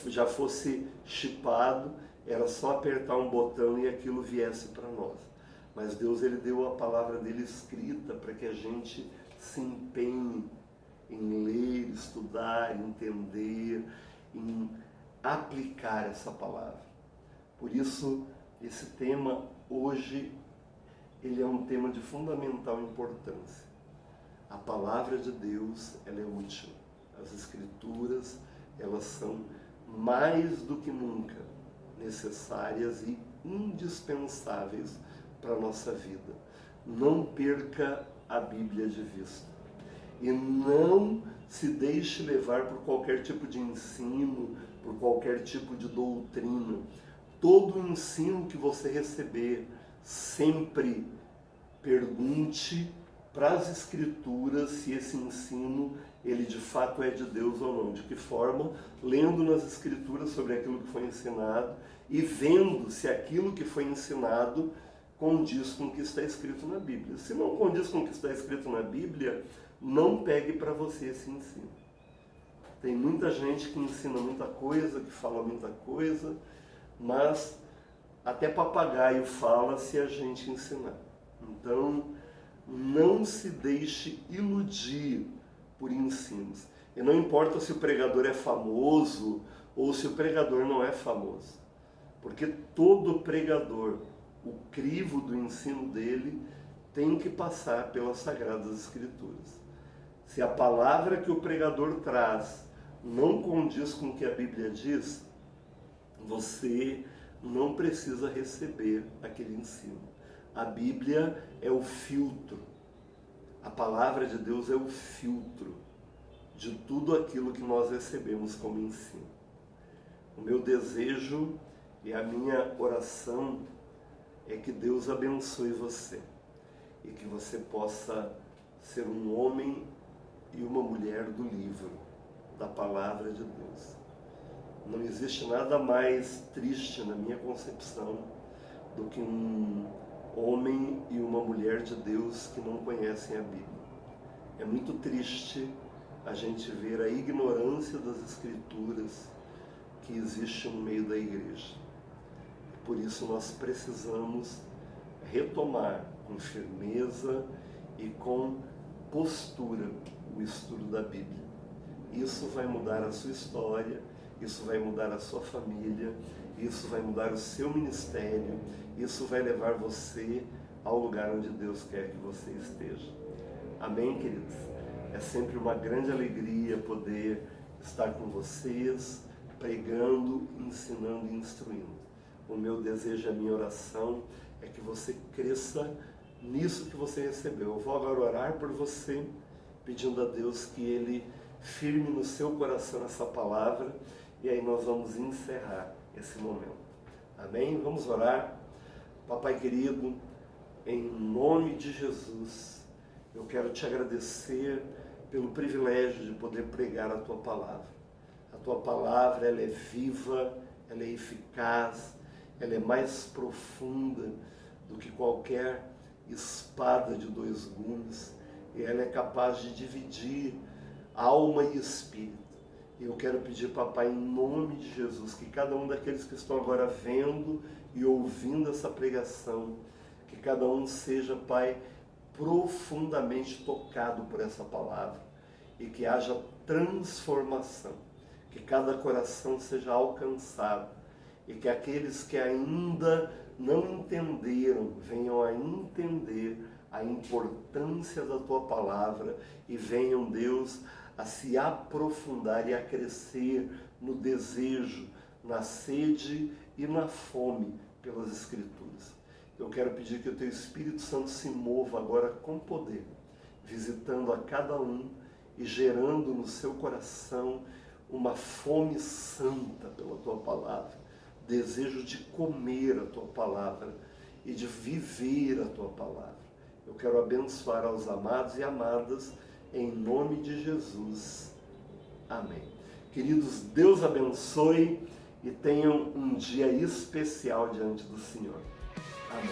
já fosse chipado, era só apertar um botão e aquilo viesse para nós. Mas Deus, Ele deu a palavra dele escrita para que a gente se empenhe em ler, estudar, entender, em aplicar essa palavra. Por isso, esse tema hoje, ele é um tema de fundamental importância. A palavra de Deus, ela é útil. As Escrituras, elas são mais do que nunca necessárias e indispensáveis para a nossa vida. Não perca a Bíblia de vista. E não se deixe levar por qualquer tipo de ensino, por qualquer tipo de doutrina. Todo o ensino que você receber, sempre pergunte para as Escrituras se esse ensino, ele de fato é de Deus ou não. De que forma? Lendo nas Escrituras sobre aquilo que foi ensinado e vendo se aquilo que foi ensinado condiz com o que está escrito na Bíblia. Se não condiz com o que está escrito na Bíblia, não pegue para você esse ensino. Tem muita gente que ensina muita coisa, que fala muita coisa, mas até papagaio fala se a gente ensinar. Então, não se deixe iludir por ensinos. E não importa se o pregador é famoso ou se o pregador não é famoso. Porque todo pregador, o crivo do ensino dele, tem que passar pelas Sagradas Escrituras. Se a palavra que o pregador traz não condiz com o que a Bíblia diz, você não precisa receber aquele ensino. A Bíblia é o filtro. A palavra de Deus é o filtro de tudo aquilo que nós recebemos como ensino. O meu desejo e a minha oração é que Deus abençoe você e que você possa ser um homem e uma mulher do livro, da palavra de Deus. Não existe nada mais triste na minha concepção do que um homem e uma mulher de Deus que não conhecem a Bíblia. É muito triste a gente ver a ignorância das Escrituras que existe no meio da igreja. Por isso nós precisamos retomar com firmeza e com postura o estudo da Bíblia. Isso vai mudar a sua história, isso vai mudar a sua família, isso vai mudar o seu ministério, isso vai levar você ao lugar onde Deus quer que você esteja. Amém, queridos? É sempre uma grande alegria poder estar com vocês, pregando, ensinando e instruindo. O meu desejo, a minha oração é que você cresça nisso que você recebeu. Eu vou agora orar por você, pedindo a Deus que Ele firme no seu coração essa palavra, e aí nós vamos encerrar esse momento. Amém? Vamos orar. Papai querido, em nome de Jesus, eu quero te agradecer pelo privilégio de poder pregar a Tua palavra. A Tua palavra, ela é viva, ela é eficaz, ela é mais profunda do que qualquer espada de dois gumes, e ela é capaz de dividir alma e espírito. E eu quero pedir, papai, em nome de Jesus, que cada um daqueles que estão agora vendo e ouvindo essa pregação, que cada um seja, pai, profundamente tocado por essa palavra, e que haja transformação, que cada coração seja alcançado, e que aqueles que ainda não entenderam venham a entender a importância da Tua palavra e venham, Deus, a se aprofundar e a crescer no desejo, na sede e na fome pelas Escrituras. Eu quero pedir que o Teu Espírito Santo se mova agora com poder, visitando a cada um e gerando no seu coração uma fome santa pela Tua palavra. desejo de comer a Tua palavra e de viver a Tua palavra. Eu quero abençoar aos amados e amadas, em nome de Jesus. Amém. Queridos, Deus abençoe e tenham um dia especial diante do Senhor. Amém.